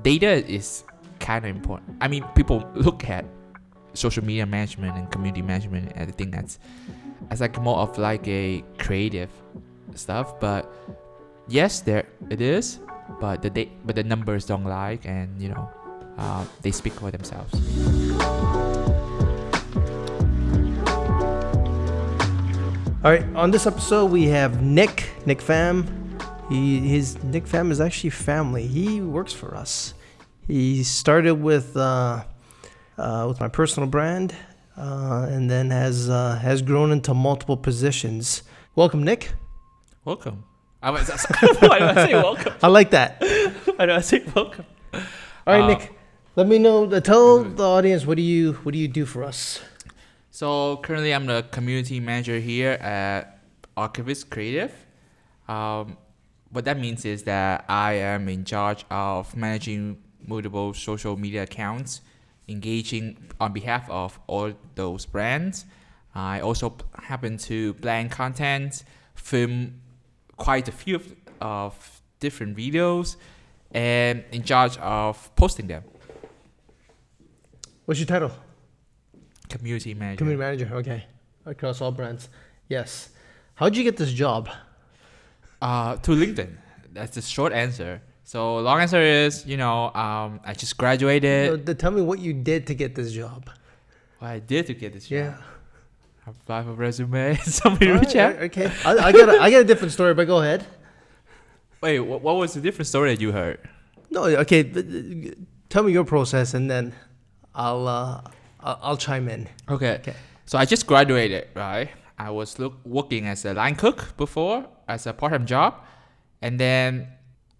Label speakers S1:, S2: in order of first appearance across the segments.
S1: data is kind of important. I mean, people look at social media management and community management, and I think that's like more of like a creative stuff. But yes, there it is. But the numbers don't lie, and they speak for themselves.
S2: All right, on this episode we have Nick Pham. His Nick Pham is actually family. He works for us. He started with my personal brand, and then has grown into multiple positions. Welcome, Nick.
S1: Welcome. Why do I say welcome?
S2: I like that.
S1: Why do I say welcome?
S2: All right, Nick. Let me know. Tell the audience what do you do for us?
S1: So currently, I'm the community manager here at Archivist Creative. What that means is that I am in charge of managing multiple social media accounts, engaging on behalf of all those brands. I also happen to plan content, film quite a few of different videos, and in charge of posting them.
S2: What's your title?
S1: Community manager.
S2: Community manager, okay. Across all brands. Yes. How'd you get this job?
S1: To LinkedIn. That's the short answer. So long answer is, I just graduated.
S2: Tell me what you did to get this job.
S1: What I did to get this job.
S2: Yeah.
S1: I applied for resume. Somebody reach out.
S2: Okay. I got a different story, but go ahead.
S1: Wait, what was the different story that you heard?
S2: No, okay. Tell me your process, and then I'll chime in.
S1: Okay. So I just graduated, right? I was working as a line cook before, as a part-time job, and then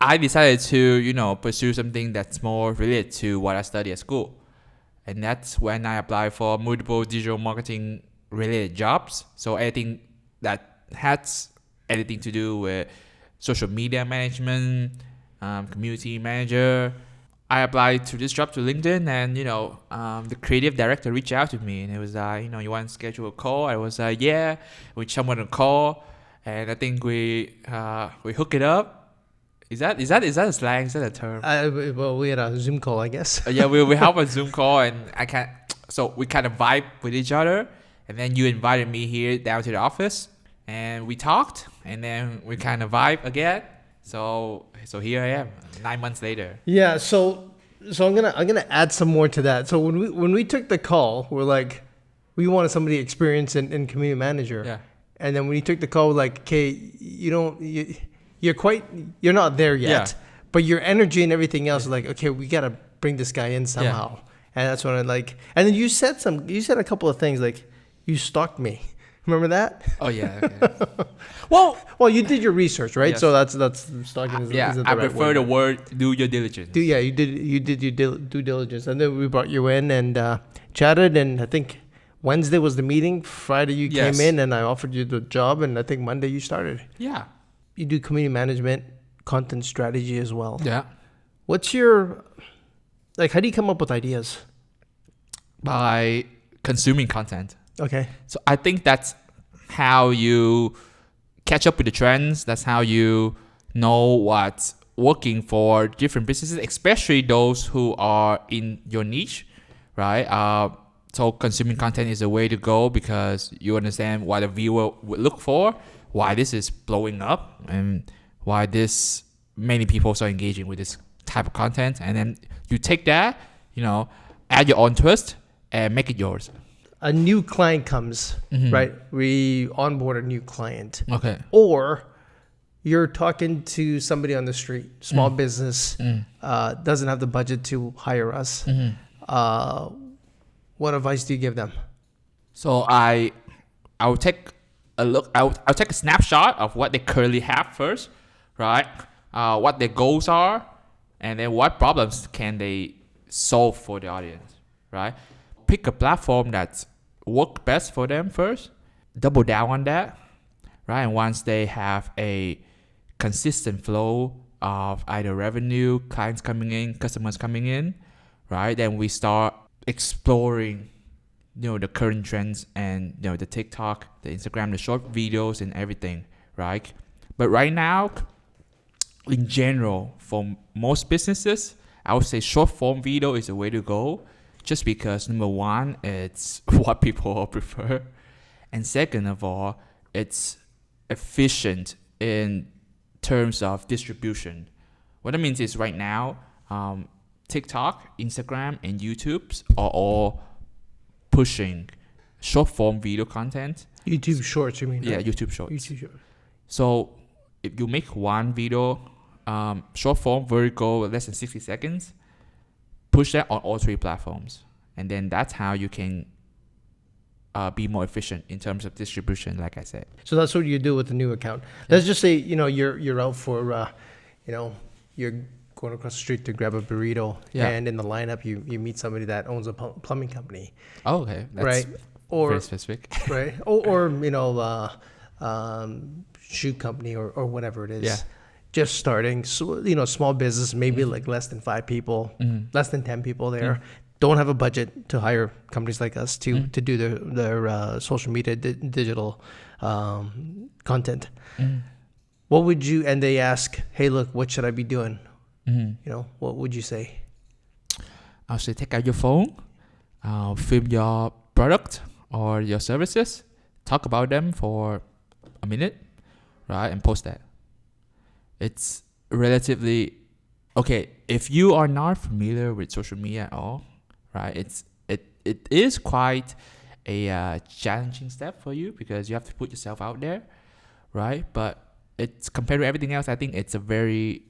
S1: I decided to, pursue something that's more related to what I studied at school, and that's when I applied for multiple digital marketing related jobs. So anything that has anything to do with social media management, community manager. I applied to this job to LinkedIn, and the creative director reached out to me, and it was like, you want to schedule a call? I was like, yeah, we someone to call, and I think we hook it up. Is that a slang? Is that a term?
S2: Well, we had a Zoom call, I guess.
S1: Yeah, we have a Zoom call, and so we kind of vibe with each other, and then you invited me here down to the office, and we talked, and then we kind of vibe again. So here I am, 9 months later.
S2: Yeah, so I'm gonna add some more to that. So when we took the call, we're like, we wanted somebody experienced in community manager.
S1: Yeah.
S2: And then when you took the call, like, okay, you're not there yet,
S1: Yeah.
S2: but your energy and everything else is like, okay, we gotta bring this guy in somehow.
S1: Yeah.
S2: And that's when I like. And then you said a couple of things like, you stalked me. Remember that?
S1: Oh yeah. Okay. Well,
S2: you did your research, right?
S1: Yes.
S2: So that's stalking. Isn't the
S1: I
S2: right
S1: prefer
S2: word.
S1: the word "do your diligence."
S2: You did your due diligence, and then we brought you in and chatted. And I think Wednesday was the meeting. Friday you
S1: Yes.
S2: came in, and I offered you the job. And I think Monday you started.
S1: Yeah.
S2: You do community management, content strategy as well.
S1: Yeah.
S2: What's your how do you come up with ideas?
S1: By consuming content.
S2: Okay.
S1: So I think that's how you catch up with the trends. That's how you know what's working for different businesses, especially those who are in your niche, right? So consuming content is a way to go because you understand what a viewer would look for, why this is blowing up, and why this many people are engaging with this type of content. And then you take that, add your own twist and make it yours.
S2: A new client comes,
S1: Mm-hmm.
S2: right? We onboard a new client.
S1: Okay.
S2: Or you're talking to somebody on the street, small business, doesn't have the budget to hire us.
S1: Mm-hmm.
S2: What advice do you give them?
S1: So I'll take a look. I'll take a snapshot of what they currently have first, right? What their goals are, and then what problems can they solve for the audience, right? Pick a platform that's work best for them first. Double down on that, right? And once they have a consistent flow of either revenue, clients coming in, customers coming in, right? Then we start exploring, the current trends and, the TikTok, the Instagram, the short videos and everything, right? But right now, in general, for most businesses, I would say short form video is the way to go, just because number one, it's what people prefer, and second of all, it's efficient in terms of distribution. What that means is right now, TikTok, Instagram, and YouTube are all pushing short form video content.
S2: YouTube Shorts, you mean?
S1: Yeah,
S2: right?
S1: YouTube Shorts.
S2: YouTube Shorts.
S1: So if you make one video, short form, vertical, less than 60 seconds, push that on all three platforms. And then that's how you can be more efficient in terms of distribution, like I said.
S2: So that's what you do with the new account. Let's just say, you're out for, you're going across the street to grab a burrito, and in the lineup you meet somebody that owns a plumbing company.
S1: Oh, okay. That's
S2: right. Or
S1: very specific.
S2: Right. Or shoe company or whatever it is.
S1: Yeah.
S2: Just starting, so, small business, maybe like less than 5 people, less than 10 people there. Don't have a budget to hire companies like us to do their social media digital content. What would you, and they ask, hey, look, what should I be doing? What would you say?
S1: I'll say take out your phone, film your product or your services, talk about them for a minute, right, and post that. It's relatively okay if you are not familiar with social media at all, right? It is quite a challenging step for you because you have to put yourself out there, right? But it's compared to everything else, I think it's a very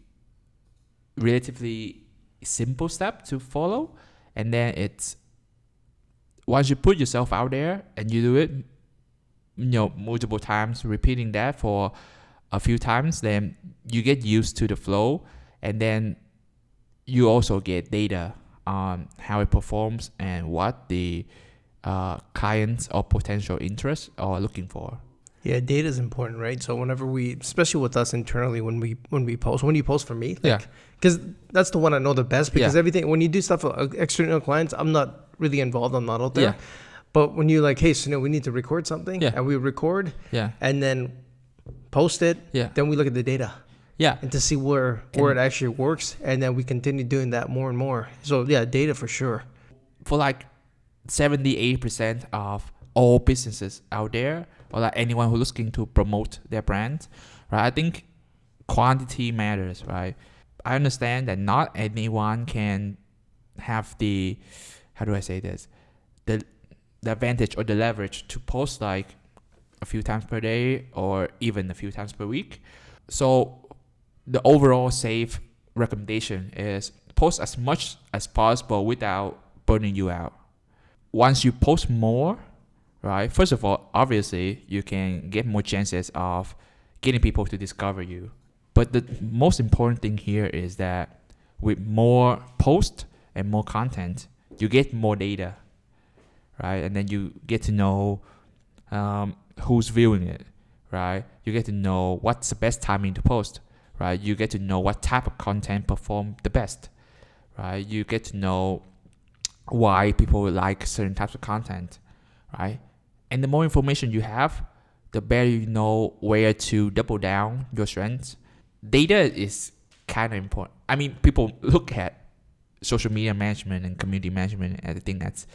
S1: relatively simple step to follow. And then it's once you put yourself out there and you do it, multiple times, repeating that for a few times, then you get used to the flow, and then you also get data on how it performs and what the clients or potential interests are looking for.
S2: Yeah, data is important, right? So whenever especially with us internally, when you post for me, because that's the one I know the best, because everything, when you do stuff for external clients, I'm not really involved, I'm not out there. But when you're like, hey, so we need to record something, and we record, and then post it, then we look at the data. And to see where it actually works, and then we continue doing that more and more. So data for sure.
S1: For like 70-80% of all businesses out there, or like anyone who's looking to promote their brand, right? I think quantity matters, right? I understand that not anyone can have the, how do I say this, the advantage or the leverage to post like a few times per day or even a few times per week. So the overall safe recommendation is post as much as possible without burning you out. Once you post more, right, first of all, obviously you can get more chances of getting people to discover you. But the most important thing here is that with more posts and more content, you get more data, right? And then you get to know who's viewing it, right? You get to know what's the best timing to post, right? You get to know what type of content perform the best, right? You get to know why people like certain types of content, right? And the more information you have, the better you know where to double down your strengths. Data is kind of important. I mean, people look at social media management and community management and I think that's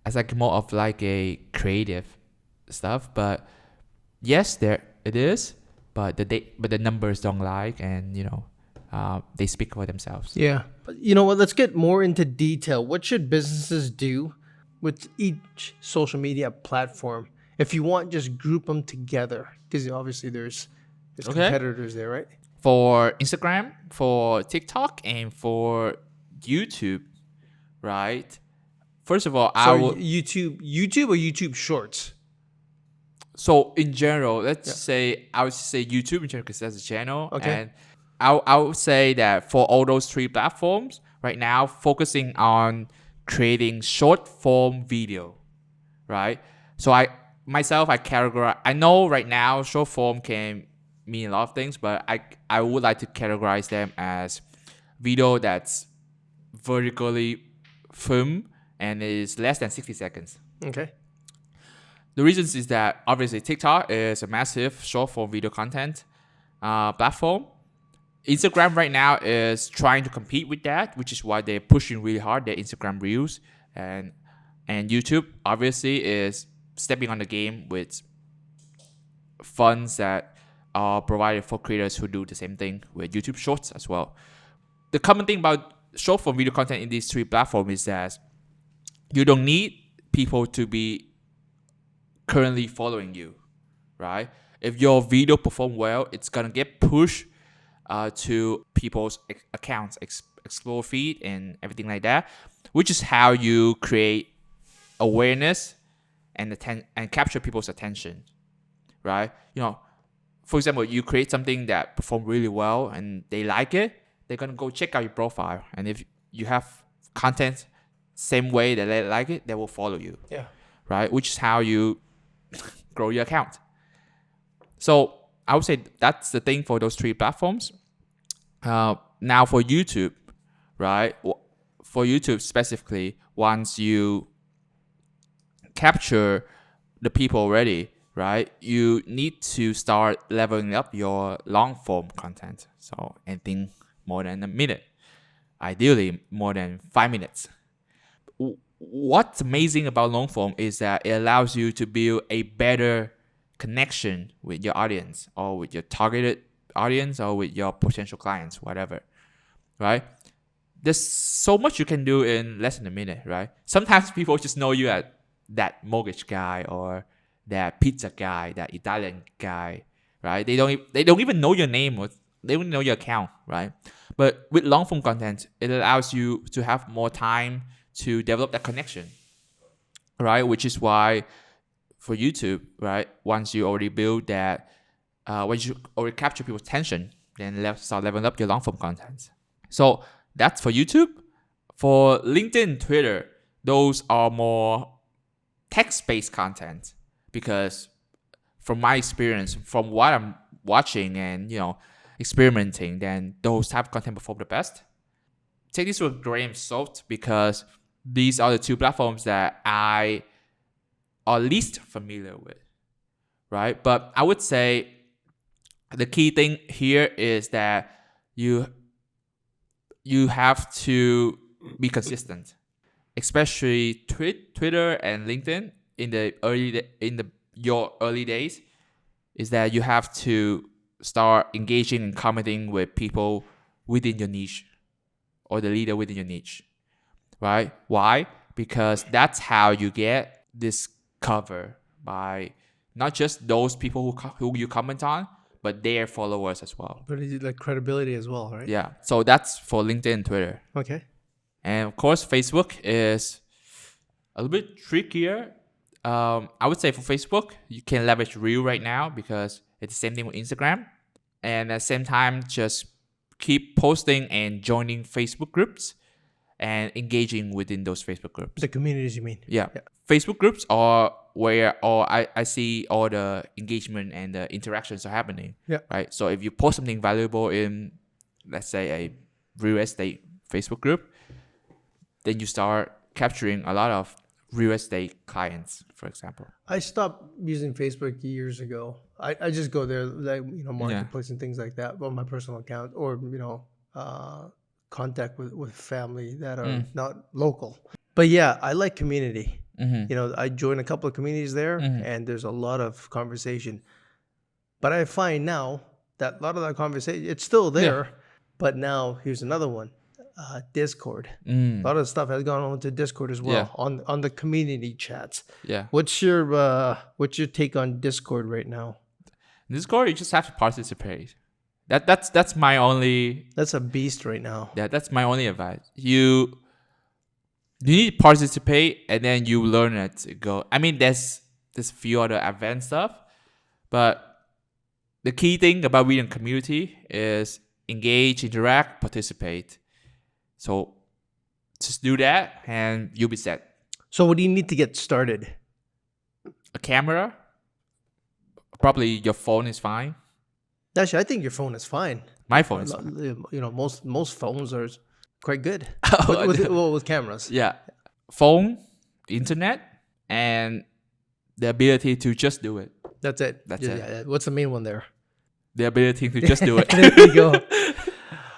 S1: as like more of like a creative stuff. But yes, there it is. But the numbers don't like, and they speak for themselves.
S2: Yeah. You know what? Let's get more into detail. What should businesses do with each social media platform? If you want, just group them together, because obviously there's competitors there, right?
S1: For Instagram, for TikTok, and for YouTube, right? First of all,
S2: YouTube or YouTube Shorts.
S1: So in general, let's say I would say YouTube in general because that's a channel.
S2: Okay.
S1: And I would say that for all those three platforms right now, focusing on creating short form video, right? So I categorize. I know right now short form can mean a lot of things, but I would like to categorize them as video that's vertically filmed and is less than 60 seconds.
S2: Okay.
S1: The reasons is that obviously TikTok is a massive short form video content platform, Instagram right now is trying to compete with that, which is why they're pushing really hard their Instagram Reels, and YouTube obviously is stepping on the game with funds that are provided for creators who do the same thing with YouTube Shorts as well. The common thing about short form video content in these three platforms is that you don't need people to be currently following you, right? If your video perform well, it's gonna get pushed to people's accounts, explore feed, and everything like that, which is how you create awareness and capture people's attention, right? For example, you create something that perform really well and they like it, they're gonna go check out your profile, and if you have content same way that they like it, they will follow you.
S2: Yeah.
S1: Right? Which is how you grow your account. So I would say that's the thing for those three platforms. Now for YouTube, right? For YouTube specifically, once you capture the people already, right? You need to start leveling up your long form content. So anything more than a minute, ideally more than 5 minutes. What's amazing about long form is that it allows you to build a better connection with your audience, or with your targeted audience, or with your potential clients, whatever, right? There's so much you can do in less than a minute, right? Sometimes people just know you as that mortgage guy, or that pizza guy, that Italian guy, right? They don't even know your name, or they don't know your account, right? But with long form content, it allows you to have more time to develop that connection, right? Which is why for YouTube, right, once you already build that, once you already capture people's attention, then start leveling up your long form content. So that's for YouTube. For LinkedIn, Twitter, those are more text-based content, because from my experience, from what I'm watching and experimenting, then those type of content perform the best. Take this with a grain of salt, because these are the two platforms that I are least familiar with, right? But I would say the key thing here is that you have to be consistent, especially Twitter and LinkedIn your early days, is that you have to start engaging and commenting with people within your niche, or the leader within your niche, right? Why? Because that's how you get this cover by not just those people who you comment on, but their followers as well.
S2: But it's like credibility as well, right?
S1: Yeah. So that's for LinkedIn and Twitter.
S2: Okay.
S1: And of course, Facebook is a little bit trickier. I would say for Facebook, you can leverage Reel right now, because it's the same thing with Instagram. And at the same time, just keep posting and joining Facebook groups and engaging within those Facebook groups.
S2: The communities, you mean?
S1: Yeah. Facebook groups are where I see all the engagement and the interactions are happening.
S2: Yeah.
S1: Right. So if you post something valuable in, let's say, a real estate Facebook group, then you start capturing a lot of real estate clients, for example.
S2: I stopped using Facebook years ago. I just go there, like marketplace and things like that on my personal account, or contact with family that are not local. But yeah, I like community. Mm-hmm. I joined a couple of communities there, and there's a lot of conversation. But I find now that a lot of that conversation, it's still there. But now here's another one. Discord. A lot of stuff has gone on to Discord as well, on the community chats.
S1: Yeah.
S2: What's your take on Discord right now?
S1: Discord, you just have to participate. That's my only.
S2: That's a beast right now.
S1: Yeah, that's my only advice. You need to participate, and then you learn it. Go. I mean, there's a few other advanced stuff, but the key thing about being a community is engage, interact, participate. So just do that and you'll be set.
S2: So what do you need to get started?
S1: A camera. Probably your phone is fine.
S2: Actually, I think your phone is fine.
S1: My phone is fine.
S2: Most phones are quite good with cameras.
S1: Yeah. Phone, internet, and the ability to just do it.
S2: That's it.
S1: That's it.
S2: Yeah. What's the main one there?
S1: The ability to just do it.
S2: There you go.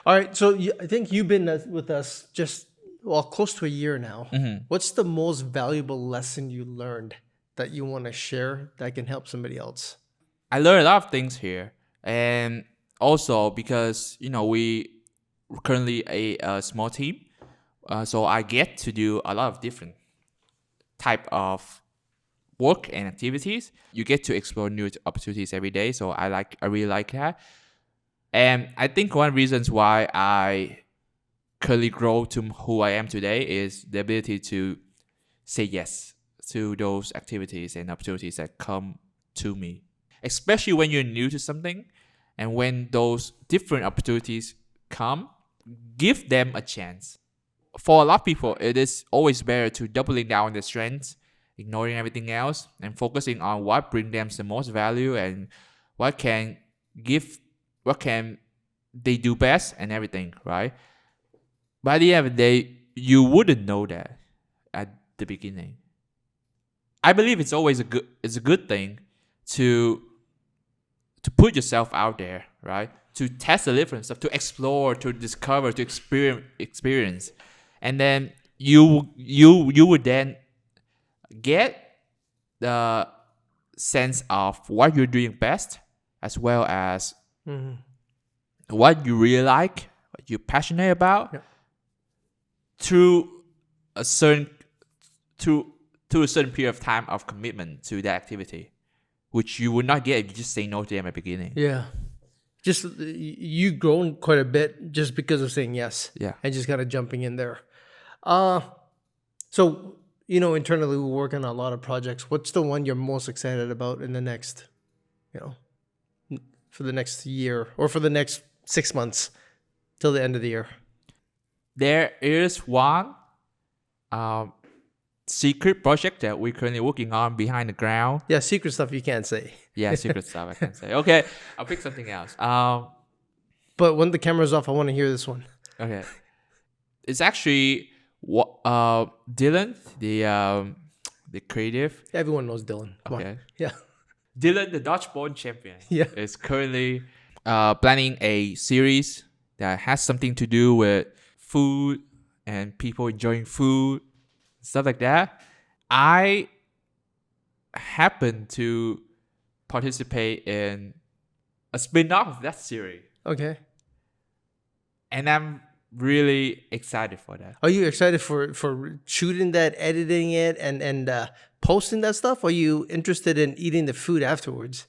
S2: All right. So I think you've been with us just, well, close to a year now. What's the most valuable lesson you learned that you want to share that can help somebody else?
S1: I learned a lot of things here, and also because we currently a small team, so I get to do a lot of different type of work and activities. You get to explore new opportunities every day, so I really like that. And I think one reasons why I currently grow to who I am today is the ability to say yes to those activities and opportunities that come to me. Especially when you're new to something, and when those different opportunities come, give them a chance. For a lot of people, it is always better to doubling down on their strengths, ignoring everything else, and focusing on what brings them the most value and what can they do best and everything, right? By the end of the day, you wouldn't know that at the beginning. I believe it's always a good thing to put yourself out there, right? To test the different stuff, to explore, to discover, to experience. And then you would then get the sense of what you're doing best, as well as what you really like, what you're passionate about, through a certain period of time of commitment to that activity, which you would not get if you just say no to them at the beginning.
S2: Yeah. Just you've grown quite a bit just because of saying yes.
S1: Yeah.
S2: And just kind of jumping in there. So, internally we work on a lot of projects. What's the one you're most excited about in the next, for the next year or for the next 6 months till the end of the year?
S1: There is one secret project that we're currently working on behind the ground.
S2: Yeah, secret stuff you can't say.
S1: Yeah, secret stuff I can't say. Okay, I'll pick something else.
S2: But when the camera's off, I want to hear this one.
S1: Okay, it's actually Dylan, the creative.
S2: Everyone knows Dylan. Come on. Yeah.
S1: Dylan, the Dodgeball champion.
S2: Yeah.
S1: Is currently planning a series that has something to do with food and people enjoying food, stuff like that. I happen to participate in a spin-off of that series.
S2: Okay.
S1: And I'm really excited for that.
S2: Are you excited for shooting that, editing it, and posting that stuff? Or are you interested in eating the food afterwards?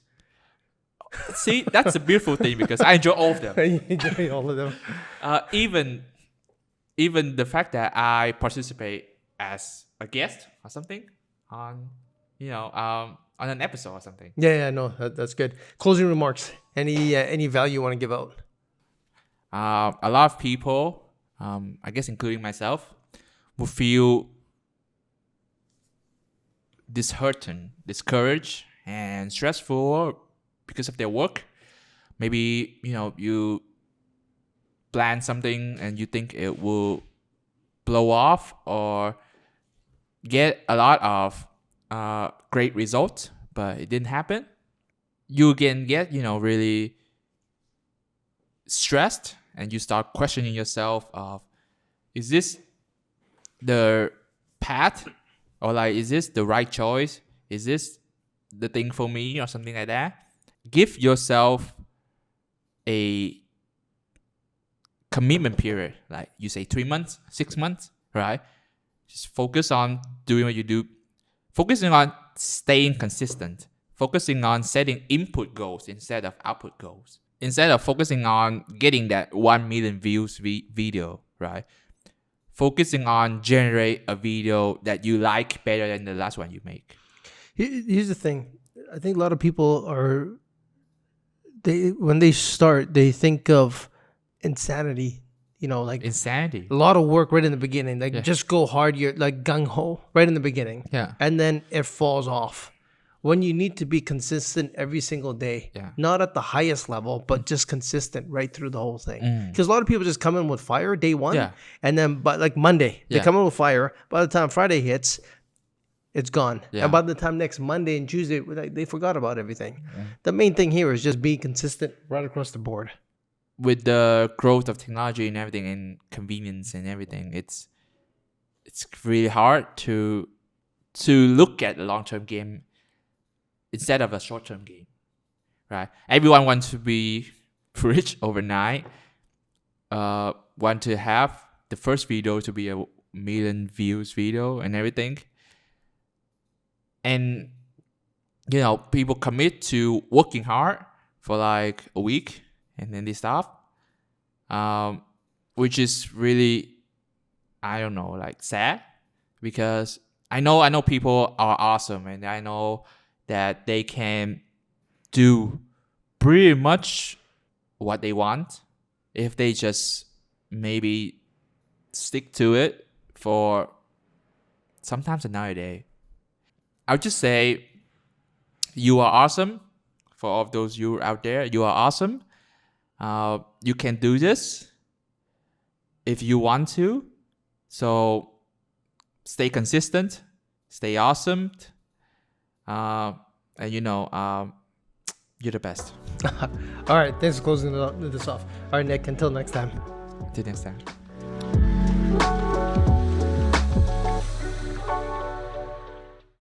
S1: See, that's a beautiful thing because I enjoy all of them.
S2: You enjoy all of them.
S1: Even the fact that I participate as a guest or something on an episode or something.
S2: Yeah, no, that's good. Closing remarks. Any value you want to give out?
S1: A lot of people, I guess including myself, will feel disheartened, discouraged, and stressful because of their work. Maybe you plan something and you think it will blow off or get a lot of great results, but it didn't happen. You can get really stressed, and you start questioning yourself of, is this the path, or is this the right choice? Is this the thing for me, or something like that? Give yourself a commitment period, like you say 3 months, 6 months, right? Just focus on doing what you do, focusing on staying consistent, focusing on setting input goals instead of output goals, instead of focusing on getting that 1 million views video, right? Focusing on generate a video that you like better than the last one you make.
S2: Here's the thing. I think a lot of people when they start, they think of insanity,
S1: insanity.
S2: A lot of work right in the beginning. Just go hard. You're like gung-ho right in the beginning.
S1: Yeah.
S2: And then it falls off. When you need to be consistent every single day, not at the highest level, but just consistent right through the whole thing. Because a lot of people just come in with fire day one, and then but Monday, they come in with fire. By the time Friday hits, it's gone. And by the time next Monday and Tuesday, they forgot about everything. The main thing here is just being consistent right across the board.
S1: with the growth of technology and everything and convenience and everything, it's really hard to look at a long-term game instead of a short-term game, right? Everyone wants to be rich overnight, want to have the first video to be a million views video and everything. And, people commit to working hard for like a week and then they stop, which is really, I don't know, like sad, because I know people are awesome and I know that they can do pretty much what they want if they just maybe stick to it for sometimes another day. I would just say you are awesome. For all of those you out there, you are awesome. You can do this if you want to. So stay consistent, stay awesome, and you're the best.
S2: All right, thanks for closing this off. All right, Nick, until next time.
S1: Until next time.